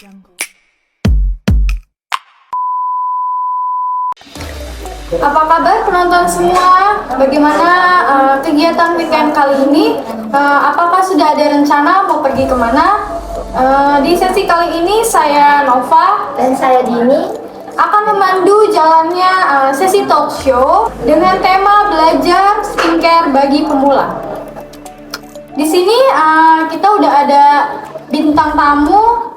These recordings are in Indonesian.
Apa kabar penonton semua? Bagaimana kegiatan weekend kali ini? Apakah sudah ada rencana mau pergi kemana? Di sesi kali ini saya Nova Dan saya Dini. akan memandu jalannya sesi talk show dengan tema belajar skincare bagi pemula. Di sini kita udah ada bintang tamu.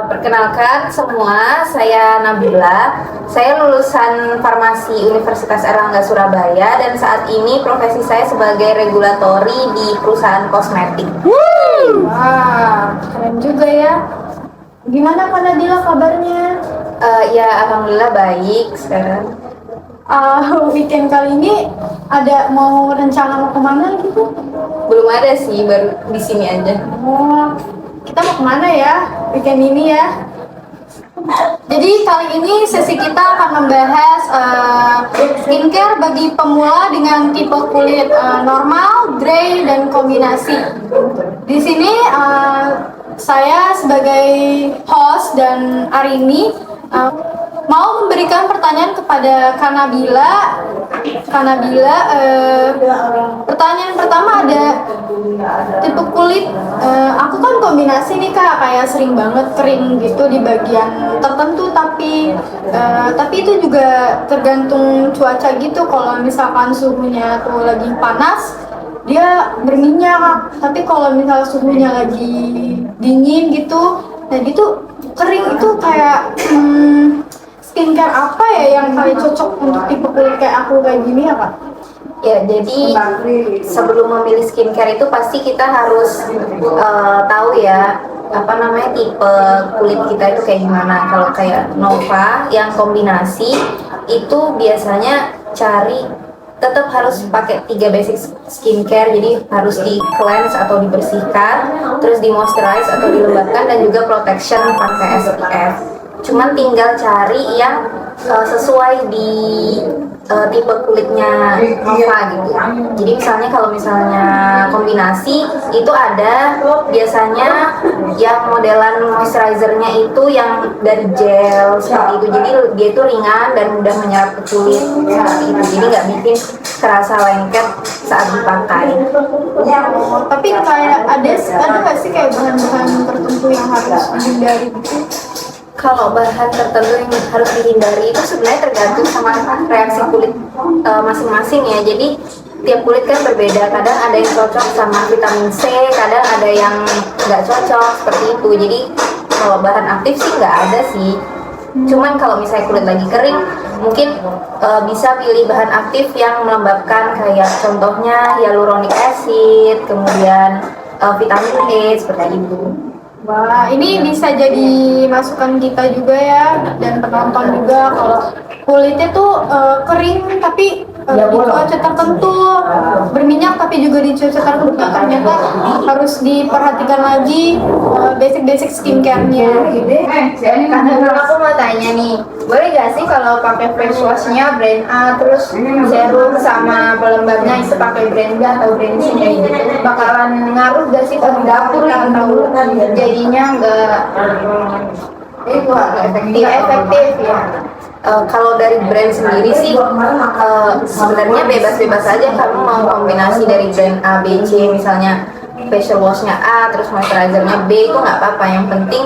Perkenalkan semua, saya Nabila. Saya lulusan Farmasi Universitas Erlangga Surabaya dan saat ini profesi saya sebagai regulatori di perusahaan kosmetik. Wah, keren juga ya. Gimana Kak Nadila kabarnya? Ya, alhamdulillah baik sekarang. Weekend kali ini ada mau rencana mau kemana gitu? Belum ada sih, baru di sini aja. Oh, kita mau kemana ya weekend ini ya? Jadi kali ini sesi kita akan membahas skincare bagi pemula dengan tipe kulit normal, dry, dan kombinasi. Di sini saya sebagai host dan Arini mau memberikan pertanyaan kepada Kanabila. Pertanyaan pertama ada tipe kulit. Aku kan kombinasi nih Kak, kayak sering banget kering gitu di bagian tertentu, tapi itu juga tergantung cuaca gitu. Kalau misalkan suhunya tuh lagi panas, dia berminyak. Tapi kalau misal suhunya lagi dingin gitu, nah gitu kering. Itu kayak skincare apa ya yang paling cocok untuk tipe kulit kayak aku kayak gini ya Kak? Ya, jadi sebelum memilih skincare itu pasti kita harus tahu ya apa namanya tipe kulit kita itu kayak gimana. Kalau kayak Nova yang kombinasi itu biasanya tetap harus pakai 3 basic skincare, jadi harus di cleanse atau dibersihkan, terus di moisturize atau dilembabkan, dan juga protection pakai SPF. Cuman tinggal cari yang sesuai di tipe kulitnya Nova gitu. Jadi misalnya kalau misalnya kombinasi itu ada biasanya yang modelan moisturizernya itu yang dari gel seperti itu. Jadi dia itu ringan dan mudah menyerap ke kulit seperti itu. Jadi nggak bikin terasa lengket saat dipakai. Tapi kayak ada nggak sih kayak bahan-bahan tertentu yang harus dihindari gitu? Kalau bahan tertentu yang harus dihindari itu sebenarnya tergantung sama reaksi kulit masing-masing ya. Jadi tiap kulit kan berbeda. Kadang ada yang cocok sama vitamin C, kadang ada yang nggak cocok seperti itu. Jadi kalau bahan aktif sih nggak ada sih. Cuman kalau misalnya kulit lagi kering, mungkin bisa pilih bahan aktif yang melembabkan, kayak contohnya hyaluronic acid, kemudian vitamin E seperti itu. Wah, ini bisa jadi masukan kita juga ya, dan penonton juga, kalau kulitnya tuh kering tapi di cuaca tertentu, berminyak tapi juga di cuaca tertentu, ternyata harus diperhatikan lagi basic skincare-nya. Aku mau tanya nih, boleh gak sih kalau pakai face wash-nya brand A, terus serum sama pelembabnya itu pakai brand B atau brand C kayak gitu? Bakalan ngaruh gak sih ke dapur atau jadinya nggak efektif ya? Kalau dari brand sendiri sih sebenarnya bebas-bebas aja kamu mau kombinasi dari brand A, B, C, misalnya facial washnya A terus moisturizernya B, itu nggak apa-apa. Yang penting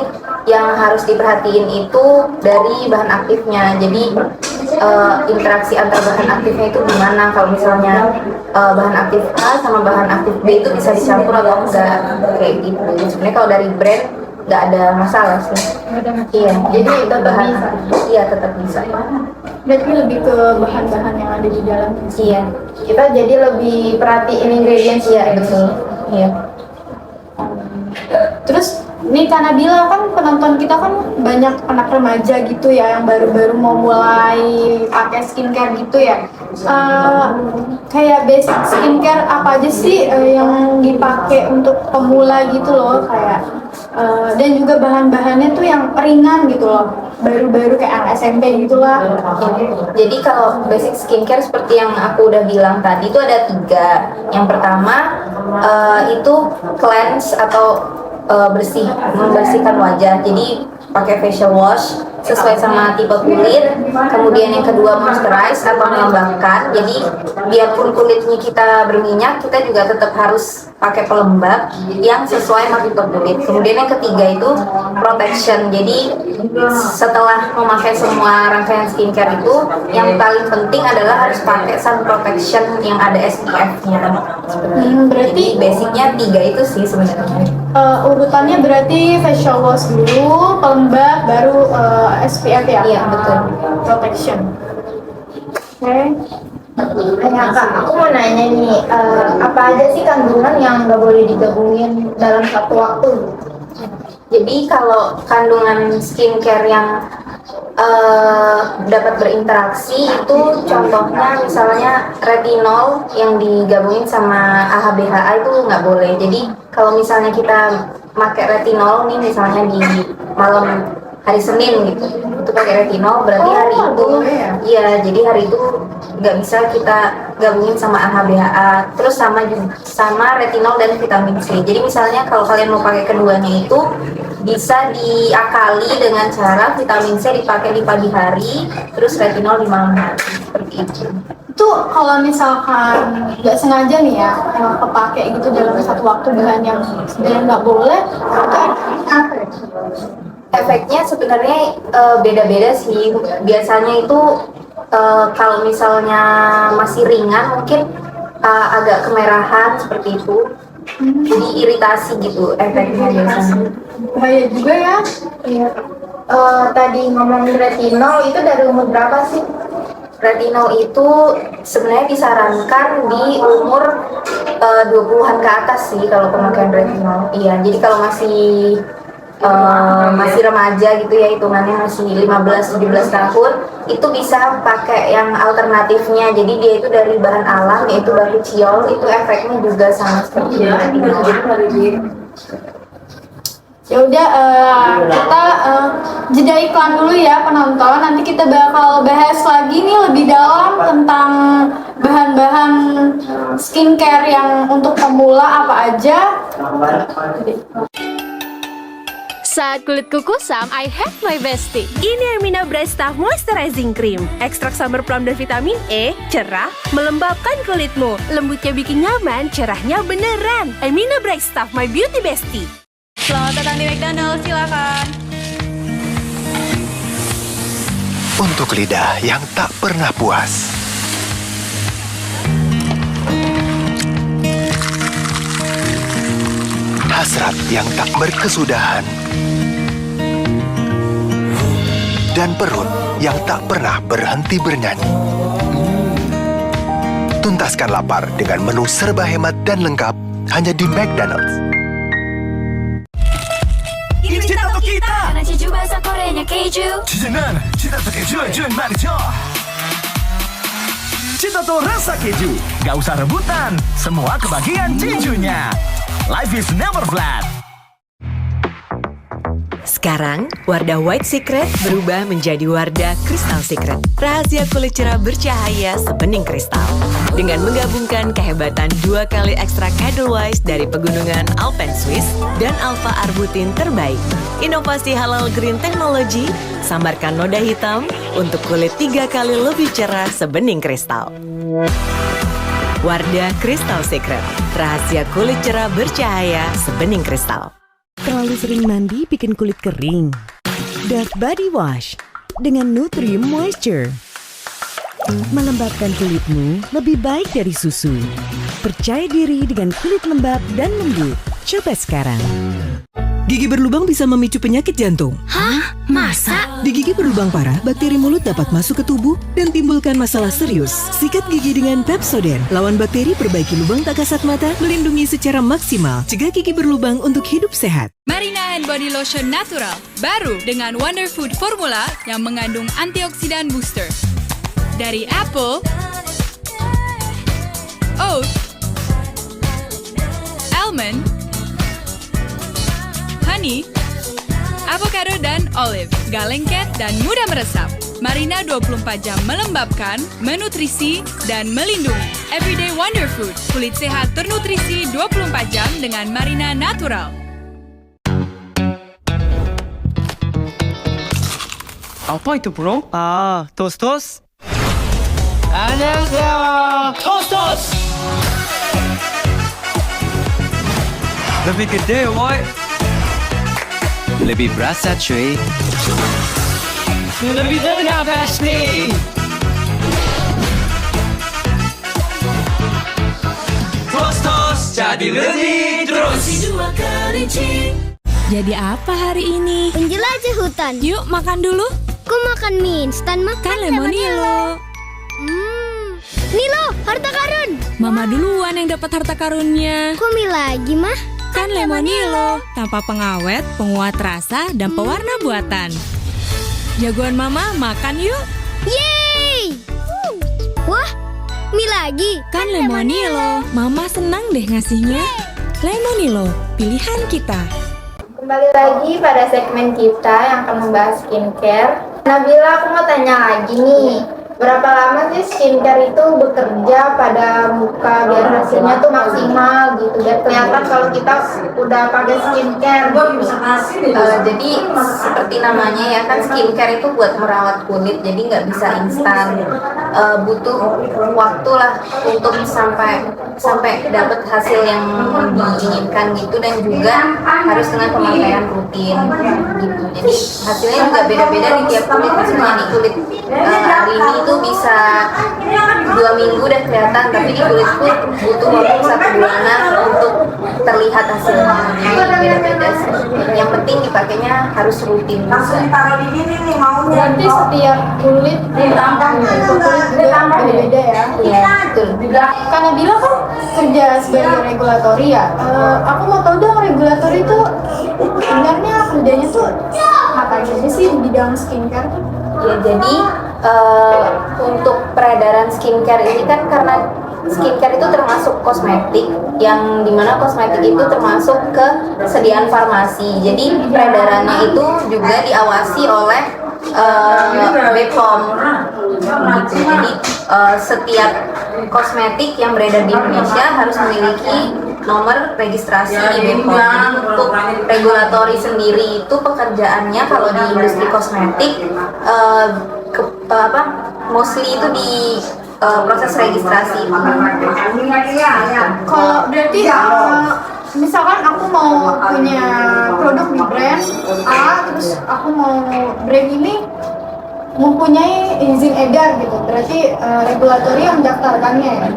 yang harus diperhatiin itu dari bahan aktifnya. Jadi interaksi antar bahan aktifnya itu gimana. Kalau misalnya bahan aktif A sama bahan aktif B itu bisa dicampur atau enggak kayak gitu. Sebenarnya kalau dari brand nggak ada masalah sih. Iya, jadi itu bahan iya tetap bisa. Berarti lebih ke bahan-bahan yang ada di dalam. Iya, Kita jadi lebih perhatiin ingredients iya ya. betul. Iya. Terus nih Kak Nabila, kan penonton kita kan banyak anak remaja gitu ya, yang baru-baru mau mulai pakai skincare gitu ya. Kayak basic skincare apa aja sih yang dipakai untuk pemula gitu loh, kayak dan juga bahan-bahannya tuh yang ringan gitu loh. baru-baru kayak anak SMP gitulah. Jadi kalau basic skincare seperti yang aku udah bilang tadi itu ada 3. Yang pertama itu cleanse atau membersihkan wajah. Jadi pakai facial wash sesuai sama tipe kulit. Kemudian yang kedua moisturize atau melembabkan. Jadi biarpun kulitnya kita berminyak, kita juga tetap harus pakai pelembab yang sesuai sama tipe kulit. Kemudian yang ketiga itu protection. Jadi setelah memakai semua rangkaian skincare itu, yang paling penting adalah harus pakai sun protection yang ada SPF-nya. Berarti Jadi basicnya 3 itu sih sebenarnya. urutannya berarti facial wash dulu, pelembab, baru SPF ya? Iya, betul. Protection. Oke. Ya Kak, aku mau nanya nih, apa aja sih kandungan yang nggak boleh digabungin dalam satu waktu? Jadi kalau kandungan skincare yang dapat berinteraksi itu contohnya misalnya retinol yang digabungin sama AHA/BHA itu nggak boleh. Jadi kalau misalnya kita pakai retinol nih misalnya di malam hari Senin gitu, itu pakai retinol berarti hari itu iya, jadi hari itu nggak bisa kita gabungin sama AHA/BHA. Terus sama retinol dan vitamin C. Jadi misalnya kalau kalian mau pakai keduanya itu bisa diakali dengan cara vitamin C dipakai di pagi hari, terus retinol di malam hari, seperti itu. Itu kalau misalkan nggak sengaja nih ya, kepake gitu dalam satu waktu bahan yang sebenarnya nggak boleh, itu apa ya? Efeknya sebenarnya beda-beda sih. Biasanya itu kalau misalnya masih ringan mungkin agak kemerahan seperti itu. Jadi iritasi gitu efeknya biasanya. Bahaya juga ya. Iya. Tadi ngomongin retinol itu dari umur berapa sih? Retinol itu sebenarnya disarankan di umur 20-an ke atas sih kalau pemakaian retinol. Iya, jadi kalau masih remaja gitu ya, hitungannya masih 15-17 tahun, itu bisa pakai yang alternatifnya. Jadi dia itu dari bahan alam yaitu batu ciol, itu efeknya juga sama seperti retinol. Ya udah, kita jeda iklan dulu ya penonton. Nanti kita bakal bahas lagi nih lebih dalam tentang bahan-bahan skincare yang untuk pemula apa aja. Saat kulitku kusam, I have my bestie. Ini Ermina Bright Stuff Moisturizing Cream. Ekstrak sumber plum dan vitamin E, cerah, melembabkan kulitmu. Lembutnya bikin nyaman, cerahnya beneran. Ermina Bright Stuff, my beauty bestie. Selamat datang di McDonald's, silakan. Untuk lidah yang tak pernah puas. Hasrat yang tak berkesudahan. Dan perut yang tak pernah berhenti bernyanyi. Tuntaskan lapar dengan menu serba hemat dan lengkap hanya di McDonald's. Ini cita tuh kita. Karena Jeju bahasa Koreanya keju. Cijenan, cita tuh keju, jun marjo. Cita tuh rasa keju. Gak usah rebutan, semua kebagian Jejunya. Life is never flat. Sekarang, Wardah White Secret berubah menjadi Wardah Crystal Secret. Rahasia kulit cerah bercahaya sebening kristal. Dengan menggabungkan kehebatan 2 kali ekstrak Edelweiss dari pegunungan Alpen Swiss dan alpha arbutin terbaik. Inovasi halal green technology, sambarkan noda hitam untuk kulit 3 kali lebih cerah sebening kristal. Wardah Crystal Secret. Rahasia kulit cerah bercahaya sebening kristal. Terlalu sering mandi bikin kulit kering. Dove Body Wash dengan Nutrium Moisture melembabkan kulitmu lebih baik dari susu. Percaya diri dengan kulit lembab dan lembut. Coba sekarang. Gigi berlubang bisa memicu penyakit jantung. Hah? Masa? Di gigi berlubang parah, bakteri mulut dapat masuk ke tubuh dan timbulkan masalah serius. Sikat gigi dengan Pepsodent. Lawan bakteri, perbaiki lubang tak kasat mata, melindungi secara maksimal. Cegah gigi berlubang untuk hidup sehat. Marina and Body Lotion Natural. Baru dengan Wonder Food Formula yang mengandung antioksidan booster. Dari apple, oat, almond, honey, avocado dan olive, gak lengket dan mudah meresap. Marina 24 jam melembabkan, menutrisi, dan melindungi. Everyday Wonder Food, kulit sehat ternutrisi 24 jam dengan Marina Natural. Apa itu bro? Toast. 안녕하세요. Toast. Lebih gede, boy. Lebih berasa, cuy. Lebih enak pasti. Toast jadi lebih terus. Jadi apa hari ini? Penjelajah hutan. Yuk makan dulu. Kok makan mie instan makan Kan Lemonilo. Nilo, harta karun. Mama duluan yang dapat harta karunnya. Kok mie lagi, Mah? Kan Lemonilo, tanpa pengawet, penguat rasa, dan pewarna buatan. Jagoan Mama, makan yuk. Yeay! Wah, mie lagi. Kan Lemonilo, Mama senang deh ngasihnya. Lemonilo, pilihan kita. Kembali lagi pada segmen kita yang akan membahas skincare. Nabila, aku mau tanya lagi nih. Berapa lama sih skincare itu bekerja pada muka biar hasilnya tuh maksimal gitu, biar kelihatan kalau kita udah pakai skincare. Jadi seperti namanya ya kan, skincare itu buat merawat kulit, jadi nggak bisa instan. Butuh waktu lah untuk sampai dapat hasil yang diinginkan gitu, dan juga harus dengan pemakaian rutin gitu. Jadi hasilnya juga beda-beda di tiap kulit. Misalnya di kulit hari ini itu bisa 2 minggu udah kelihatan, tapi di kulitku butuh waktu 1 bulanan untuk terlihat hasilnya. Jadi beda-beda sih. Yang penting dipakainya harus rutin. Berarti setiap kulit juga beda-beda ya. Iya, betul. Karena bilang kan kerja sebagai regulatori ya. Aku mau tahu dong, regulatori itu sebenarnya kerjanya tuh apa aja sih di bidang skincare tuh? Ya, jadi untuk peredaran skincare ini kan, karena skincare itu termasuk kosmetik, yang dimana kosmetik itu termasuk kesediaan farmasi. Jadi peredarannya itu juga diawasi oleh BPOM gitu. Jadi setiap kosmetik yang beredar di Indonesia harus memiliki nomor registrasi di BPOM. Jadi untuk regulatori sendiri itu pekerjaannya kalau di industri kosmetik mostly itu di proses registrasi. Kalau berarti misalkan aku mau punya produk di brand A, terus aku mau brand ini mempunyai izin edar gitu, berarti regulatori yang mendaftarkannya ya?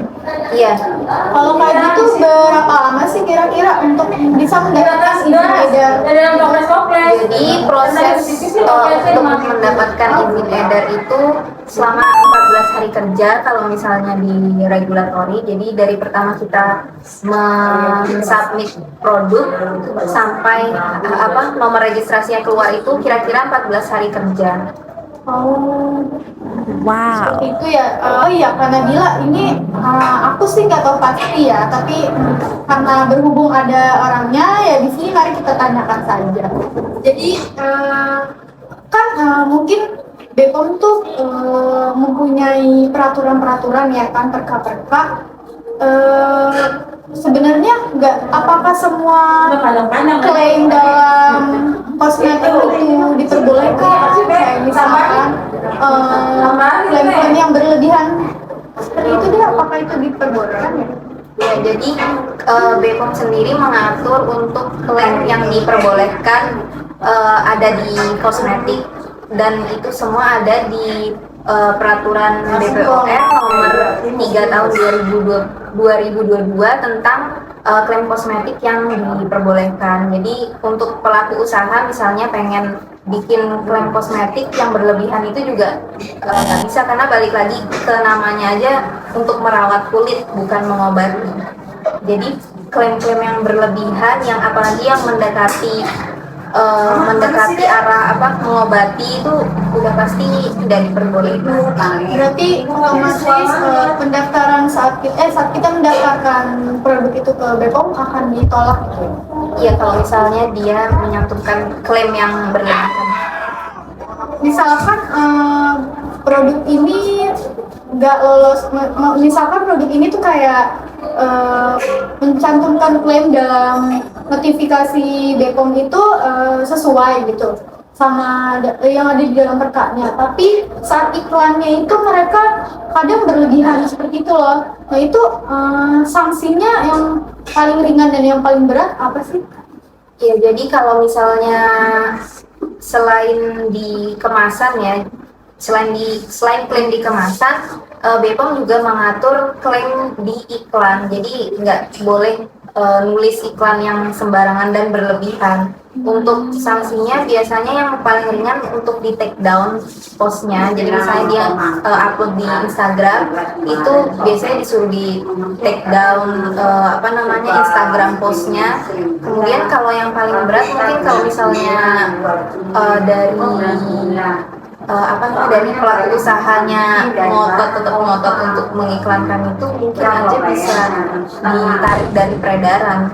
Iya. Kalau kayak gitu berapa lama sih kira-kira untuk bisa mendapatkan izin edar? Jadi proses untuk mendapatkan izin edar itu selama 14 hari kerja kalau misalnya di regulatori. Jadi dari pertama kita mensubmit produk sampai nomor registrasinya keluar itu kira-kira 14 hari kerja. Oh, wow. Itu ya. Oh iya, karena Bila ini aku sih nggak tahu pasti ya, tapi karena berhubung ada orangnya ya di sini, mari kita tanyakan saja. Jadi kan mungkin BPOM tuh mempunyai peraturan-peraturan ya kan, perka-perka. Sebenarnya apakah semua klaim dalam kosmetik itu diperbolehkan? Kayak misalkan klaim-klaim yang berlebihan seperti itu deh, apakah itu diperbolehkan ya? Ya, jadi BPOM sendiri mengatur untuk klaim yang diperbolehkan ada di kosmetik, dan itu semua ada di peraturan BPOM nomor 3 tahun 2022 tentang klaim kosmetik yang diperbolehkan. Jadi untuk pelaku usaha misalnya pengen bikin klaim kosmetik yang berlebihan itu juga nggak bisa, karena balik lagi ke namanya aja untuk merawat kulit, bukan mengobati. Jadi klaim-klaim yang berlebihan, yang apalagi yang mendekati mendekati arah mengobati itu udah pasti tidak diperbolehkan. Berarti otomatis pendaftaran saat kita mendaftarkan produk itu ke BPOM akan ditolak gitu. Iya, kalau misalnya dia menyantumkan klaim yang berlebihan. Misalkan produk ini nggak lolos, misalkan produk ini tuh kayak mencantumkan klaim dalam notifikasi BPOM itu sesuai gitu sama yang ada di dalam perkanya, tapi saat iklannya itu mereka kadang berlebihan seperti itu loh. Nah itu sanksinya yang paling ringan dan yang paling berat apa sih? Ya, jadi kalau misalnya selain di kemasan ya, selain klaim di kemasan, BPOM juga mengatur klaim di iklan. Jadi nggak boleh nulis iklan yang sembarangan dan berlebihan. Untuk sanksinya biasanya yang paling ringan untuk di take down postnya. Jadi misalnya dia upload di Instagram, itu biasanya disuruh di take down Instagram postnya. Kemudian kalau yang paling berat mungkin kalau misalnya dari pelaku usahanya tetap ngotot untuk mengiklankan itu, mungkin aja bisa ditarik dari peredaran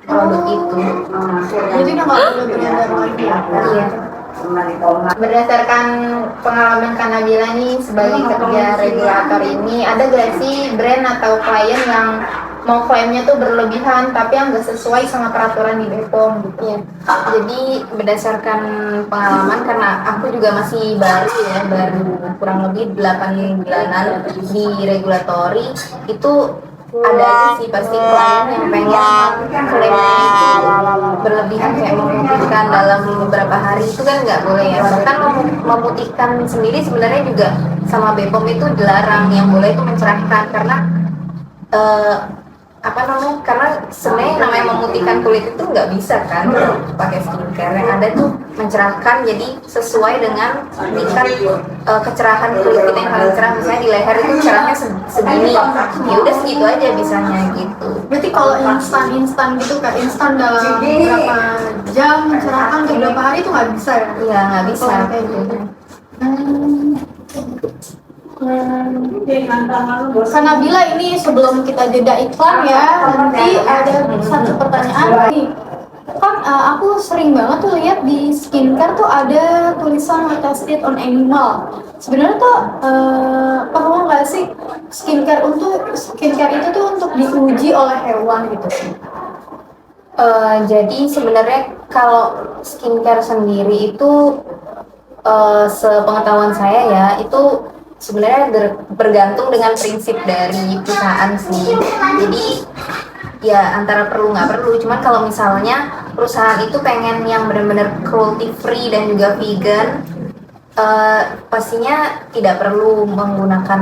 produk itu. Jadi udah nggak boleh beredar lagi. Iya. Berdasarkan pengalaman Kak Nabila nih sebagai kerja regulator ini, ada gak sih brand atau klien yang mau klaimnya tuh berlebihan tapi yang nggak sesuai sama peraturan di BPOM gitu ya? Jadi berdasarkan pengalaman, karena aku juga masih baru kurang lebih 8 bulanan di regulatori, itu ada aja sih pasti klien yang pengen klaimnya itu berlebihan, kayak memutihkan dalam beberapa hari, itu kan nggak boleh ya. Bahkan memutihkan sendiri sebenarnya juga sama BPOM itu dilarang. Yang boleh itu mencerahkan, karena karena sebenarnya namanya memutihkan kulit itu nggak bisa kan pakai skincare. Yang ada tuh mencerahkan, jadi sesuai dengan tingkat kecerahan kulit kita yang paling cerah. Misalnya di leher itu cerahnya segini, ya udah segitu aja bisanya gitu. Berarti kalau instan gitu, kayak instan dalam berapa jam mencerahkan ke berapa hari itu nggak bisa ya? Iya, nggak bisa. Kayak gitu. Karena bila ini sebelum kita jeda iklan ya, nanti ada satu pertanyaan nih. Kan aku sering banget tuh lihat di skincare tuh ada tulisan tested on animal. Sebenarnya tuh perlu nggak sih skincare itu tuh untuk diuji oleh hewan gitu? Jadi sebenarnya kalau skincare sendiri itu sepengetahuan saya ya, itu sebenarnya bergantung dengan prinsip dari perusahaan sih. Jadi ya antara perlu nggak perlu. Cuman kalau misalnya perusahaan itu pengen yang benar-benar cruelty free dan juga vegan, pastinya tidak perlu menggunakan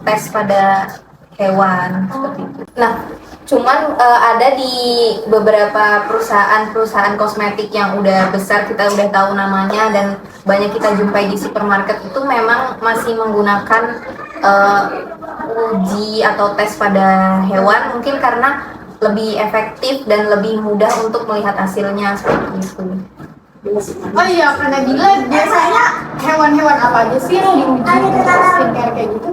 tes pada hewan seperti itu. Nah, cuman ada di beberapa perusahaan kosmetik yang udah besar, kita udah tahu namanya dan banyak kita jumpai di supermarket, itu memang masih menggunakan uji atau tes pada hewan, mungkin karena lebih efektif dan lebih mudah untuk melihat hasilnya seperti itu. Oh iya, karena bila biasanya hewan-hewan apa aja sih yang diuji untuk skincare kayak gitu?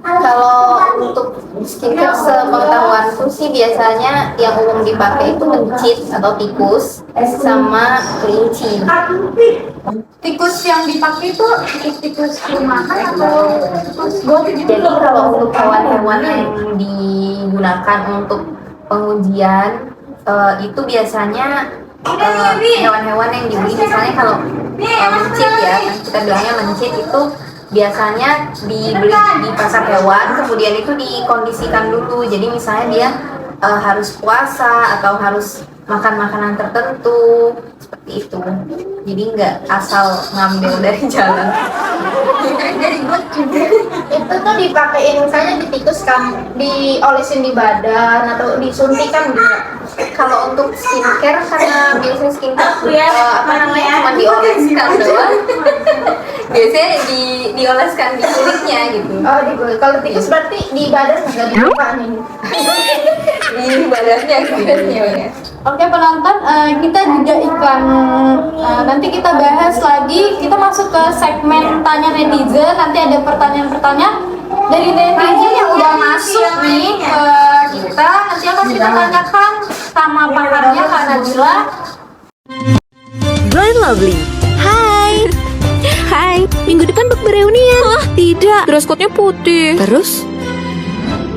Kalau untuk skincare sepengetahuanku sih biasanya yang umum dipakai itu mencit atau tikus sama kelinci. Tikus yang dipakai itu tikus rumahan atau tikus got gitu? Jadi kalau untuk hewan-hewan yang digunakan untuk pengujian itu biasanya hewan-hewan yang dibeli, misalnya kalau mencit ya, kita bilangnya mencit itu biasanya dibeli di pasar hewan, kemudian itu dikondisikan dulu. Jadi misalnya dia harus puasa atau harus makan makanan tertentu seperti itu. Jadi nggak asal ngambil dari jalan. Itu tuh dipakein misalnya di tikus diolesin di badan atau disuntikan gitu. Kalau untuk skincare karena biasanya skincare cuma dioleskan doang. Biasanya dioleskan di kulitnya gitu. Oh, di kulit. Kalau tikus berarti di badan nggak di muka nih. Di badannya biasanya. Oke penonton, kita juga iklan, nanti kita bahas lagi, kita masuk ke segmen tanya netizen, nanti ada pertanyaan-pertanyaan dari netizen yang udah masuk nih ke kita, nanti akan kita tanyakan sama pakarnya Kak Najla. Glow and Lovely. Hai, minggu depan bak bereunian. Wah, tidak. Dress code-nya putih. Terus?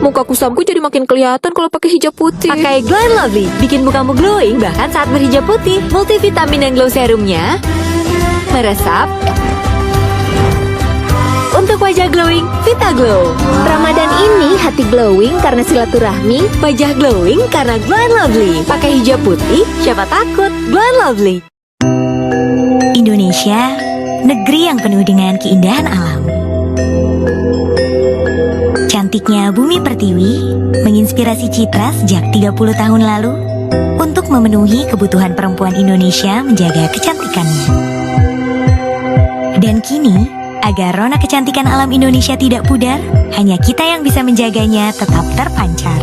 Muka kusamku jadi makin kelihatan kalau pakai hijab putih. Pakai Glow and Lovely, bikin mukamu glowing bahkan saat berhijab putih. Multivitamin dan glow serumnya meresap untuk wajah glowing, Vita Glow. Ramadan ini hati glowing karena silaturahmi, wajah glowing karena Glow and Lovely. Pakai hijab putih, siapa takut? Glow and Lovely. Indonesia, negeri yang penuh dengan keindahan alam. Cantiknya Bumi Pertiwi menginspirasi Citra sejak 30 tahun lalu untuk memenuhi kebutuhan perempuan Indonesia menjaga kecantikannya. Dan kini, agar rona kecantikan alam Indonesia tidak pudar, hanya kita yang bisa menjaganya tetap terpancar.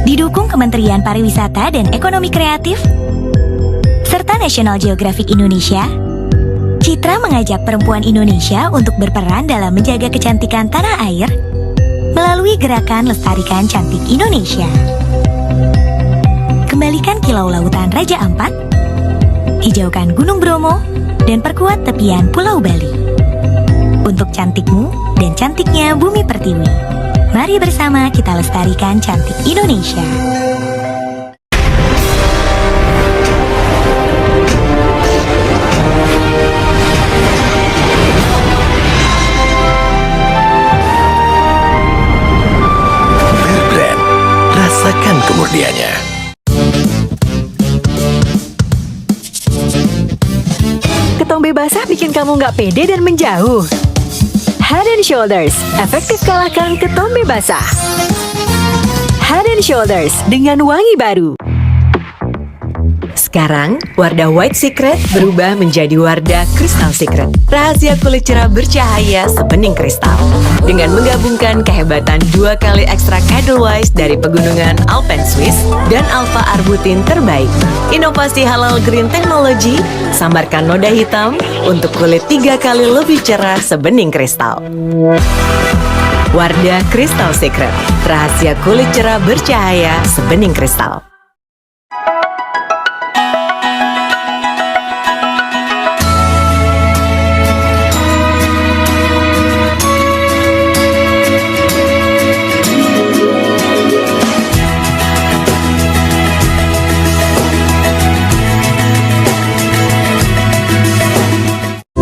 Didukung Kementerian Pariwisata dan Ekonomi Kreatif, serta National Geographic Indonesia, Citra mengajak perempuan Indonesia untuk berperan dalam menjaga kecantikan tanah air melalui gerakan Lestarikan Cantik Indonesia. Kembalikan kilau lautan Raja Ampat, hijaukan Gunung Bromo, dan perkuat tepian Pulau Bali. Untuk cantikmu dan cantiknya Bumi Pertiwi, mari bersama kita lestarikan cantik Indonesia. Rasakan kemurniannya. Ketombe basah bikin kamu nggak pede dan menjauh. Head and Shoulders, efektif kalahkan ketombe basah. Head and Shoulders dengan wangi baru. Sekarang, Wardah White Secret berubah menjadi Wardah Crystal Secret. Rahasia kulit cerah bercahaya sebening kristal. Dengan menggabungkan kehebatan 2 kali ekstrak Edelweiss dari pegunungan Alpen Swiss dan alpha arbutin terbaik. Inovasi halal green technology, samarkan noda hitam untuk kulit 3 kali lebih cerah sebening kristal. Wardah Crystal Secret. Rahasia kulit cerah bercahaya sebening kristal.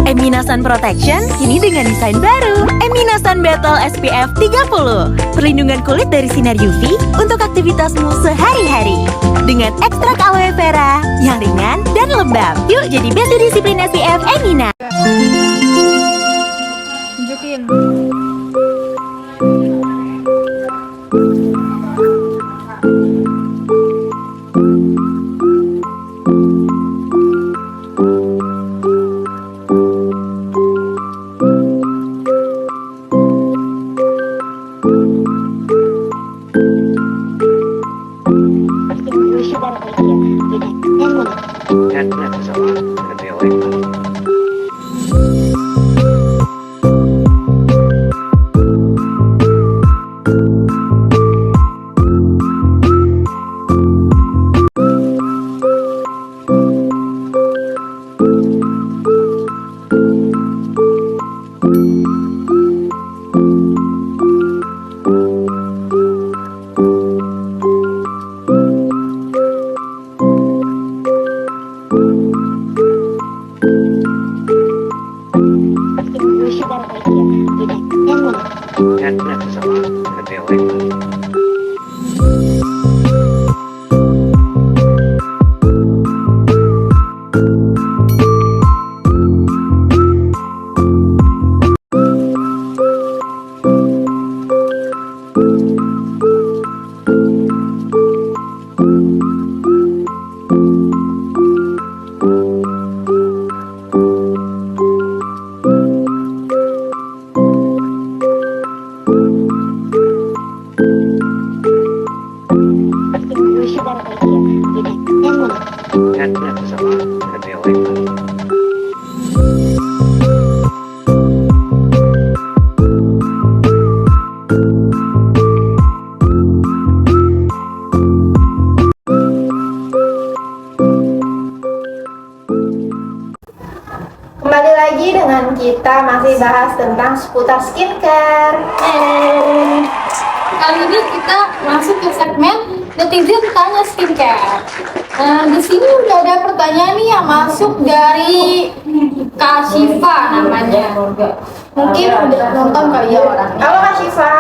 Emina Sun Protection kini dengan desain baru. Emina Sun Battle SPF 30. Perlindungan kulit dari sinar UV untuk aktivitasmu sehari-hari. Dengan ekstrak aloe vera yang ringan dan lembab. Yuk jadi best disiplin SPF Emina. Tunjukin. kita masih bahas tentang seputar skincare. Kali ini kita masuk ke segmen netizen tanya skincare. Nah, di sini udah ada pertanyaan nih yang masuk dari Kak Syifa namanya. Mungkin udah nonton kali ya orangnya. Halo Kak Syifa.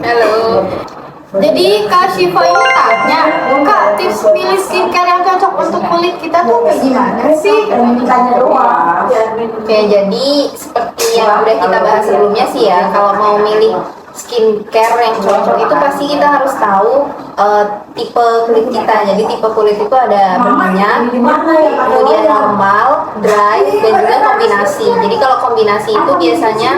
Halo. Jadi Kak Syifa ini tanya, Kak, tips pilih skincare yang cocok untuk kulit kita tuh kayak gimana sih? Oke, jadi seperti yang udah kita bahas sebelumnya sih ya, kalau mau milih skincare yang cocok itu pasti kita harus tahu tipe kulit kita. Jadi tipe kulit itu ada berminyak, kemudian normal, dry, dan juga kombinasi. Jadi kalau kombinasi itu biasanya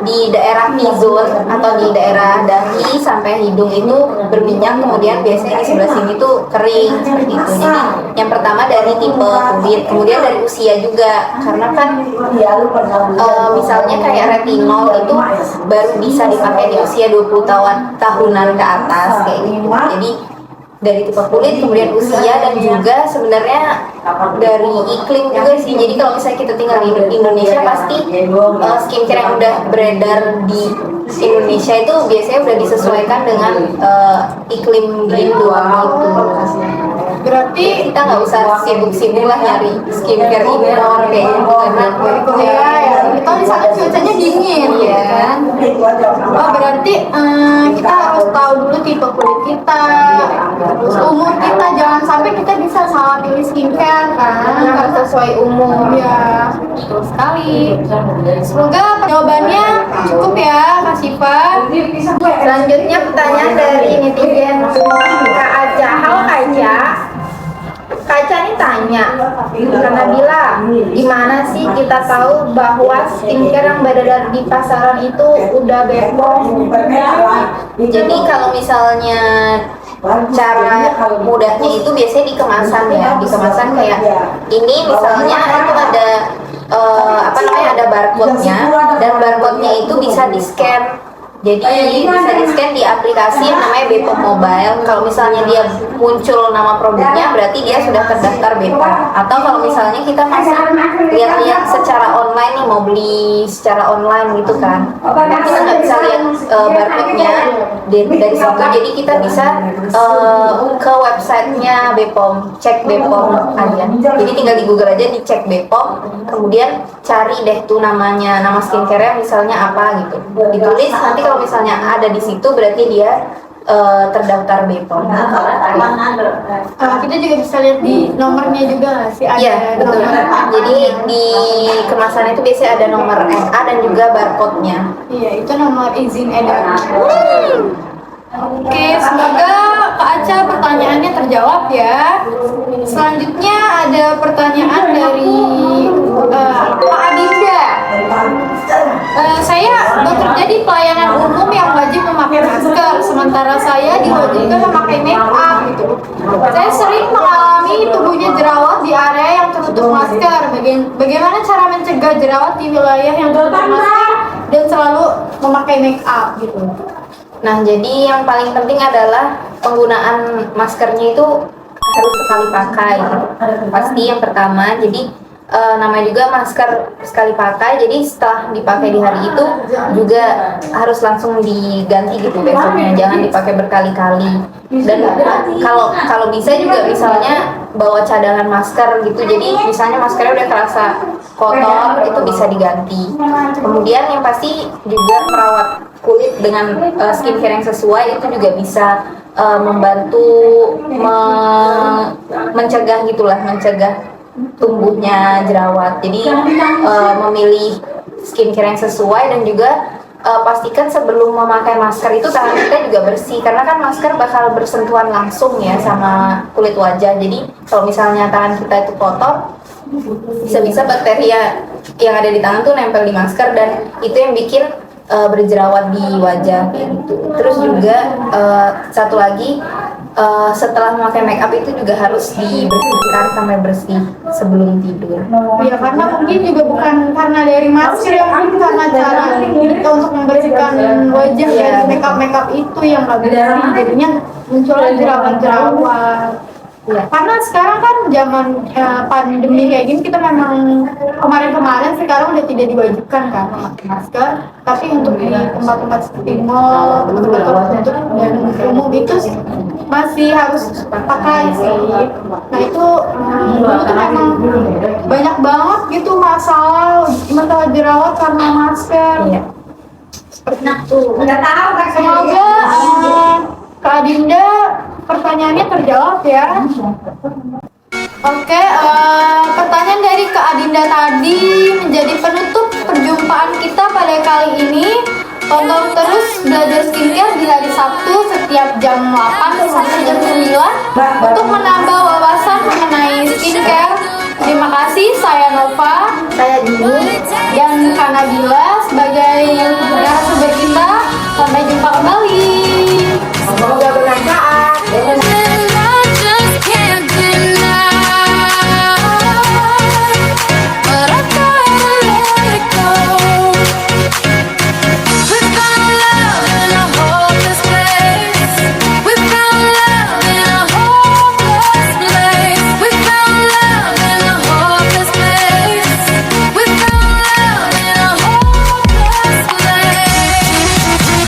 di daerah T-zone atau di daerah dahi sampai hidung itu berminyak, kemudian biasanya di sebelah sini tuh kering seperti itu. Jadi yang pertama dari tipe kulit, kemudian dari usia juga, karena kan misalnya kayak retinol itu baru bisa dipakai di usia 20 tahunan ke atas kayak gitu. Jadi dari tipe kulit, kemudian usia, dan juga sebenarnya dari iklim juga sih. Jadi kalau misalnya kita tinggal di Indonesia, pasti skincare yang udah beredar di Indonesia itu biasanya udah disesuaikan dengan iklim di Indo gitu. Berarti kita nggak usah sibuk-sibuk lah nyari skincare impor kayak gitu, karena Ya, kita di sana cuacanya dingin ya kan. Oh, berarti kita harus tahu dulu tipe kulit kita, terus umur kita, jangan sampai kita bisa salah pilih skincare kan, Harus sesuai umur. ya. Betul sekali. Semoga jawabannya cukup ya Kak Syifa. Selanjutnya pertanyaan dari netizen Kak Aja. Halo Kak Aja. Kak Aca nih tanya, karena bilang gimana sih kita tahu bahwa skincare yang beredar di pasaran itu udah BPOM? Jadi kalau misalnya cara mudahnya itu biasanya di kemasan ya, di kemasan kayak ini misalnya itu ada ada barcode-nya, dan barcode-nya itu bisa di scan. Jadi bisa di scan di aplikasi yang namanya BPOM Mobile. Kalau misalnya dia muncul nama produknya, berarti dia sudah terdaftar BPOM. Atau kalau misalnya kita masih lihat-lihat secara online nih, mau beli secara online gitu kan, kita nggak bisa lihat barcode-nya dari situ. Jadi kita bisa ke websitenya BPOM, cek BPOM aja. Jadi tinggal di Google aja dicek BPOM, kemudian cari deh tuh namanya, nama skincare misalnya apa gitu, ditulis. Nanti kalau misalnya ada di situ berarti dia terdaftar BPOM. Kita juga bisa lihat di nomornya juga nggak sih? Ada Iya, betul. nomor. Jadi di kemasan itu biasanya ada nomor NA dan juga barcode-nya. Iya, itu nomor izin edar. Oke, semoga Kak Aca pertanyaannya terjawab ya. Selanjutnya ada pertanyaan dari Pak Adinda. Saya bekerja di pelayanan umum yang wajib memakai masker, sementara saya diwajibkan memakai make up gitu. Saya sering mengalami tubuhnya jerawat di area yang tertutup masker. Bagaimana cara mencegah jerawat di wilayah yang tertutup masker dan selalu memakai make up gitu? Nah, jadi yang paling penting adalah penggunaan maskernya itu harus sekali pakai. Pasti yang pertama, jadi namanya juga masker sekali pakai, jadi setelah dipakai di hari itu juga harus langsung diganti gitu besoknya, jangan dipakai berkali-kali. Dan kalau bisa juga misalnya bawa cadangan masker gitu, jadi misalnya maskernya udah terasa kotor, itu bisa diganti. Kemudian yang pasti juga merawat kulit dengan skincare yang sesuai itu juga bisa membantu mencegah gitulah, mencegah tumbuhnya jerawat. Jadi memilih skincare yang sesuai, dan juga pastikan sebelum memakai masker itu tangan kita juga bersih, karena kan masker bakal bersentuhan langsung ya sama kulit wajah. Jadi kalau misalnya tangan kita itu kotor, bisa-bisa bakteri yang ada di tangan tuh nempel di masker, dan itu yang bikin berjerawat di wajah gitu. Terus juga satu lagi, setelah memakai make up itu juga harus dibersihkan sampai bersih sebelum tidur. Ya, karena mungkin juga bukan karena dari masker ya, mungkin karena cara kita untuk membersihkan wajah dari make up itu yang nggak bersih, jadinya munculnya jerawat-jerawat. Ya, karena sekarang kan zaman pandemi kayak gini, kita memang kemarin sekarang udah tidak diwajibkan kan memakai masker, tapi untuk di tempat-tempat seperti mall, tempat-tempat tertutup dan umum itu masih harus pakai sih. Nah itu memang banyak banget gitu masalah dirawat karena masker. Seperti itu. Semoga Kak Adinda pertanyaannya terjawab ya. Oke, pertanyaan dari Kak Adinda tadi menjadi penutup perjumpaan kita pada kali ini. Tonton terus Belajar Skincare di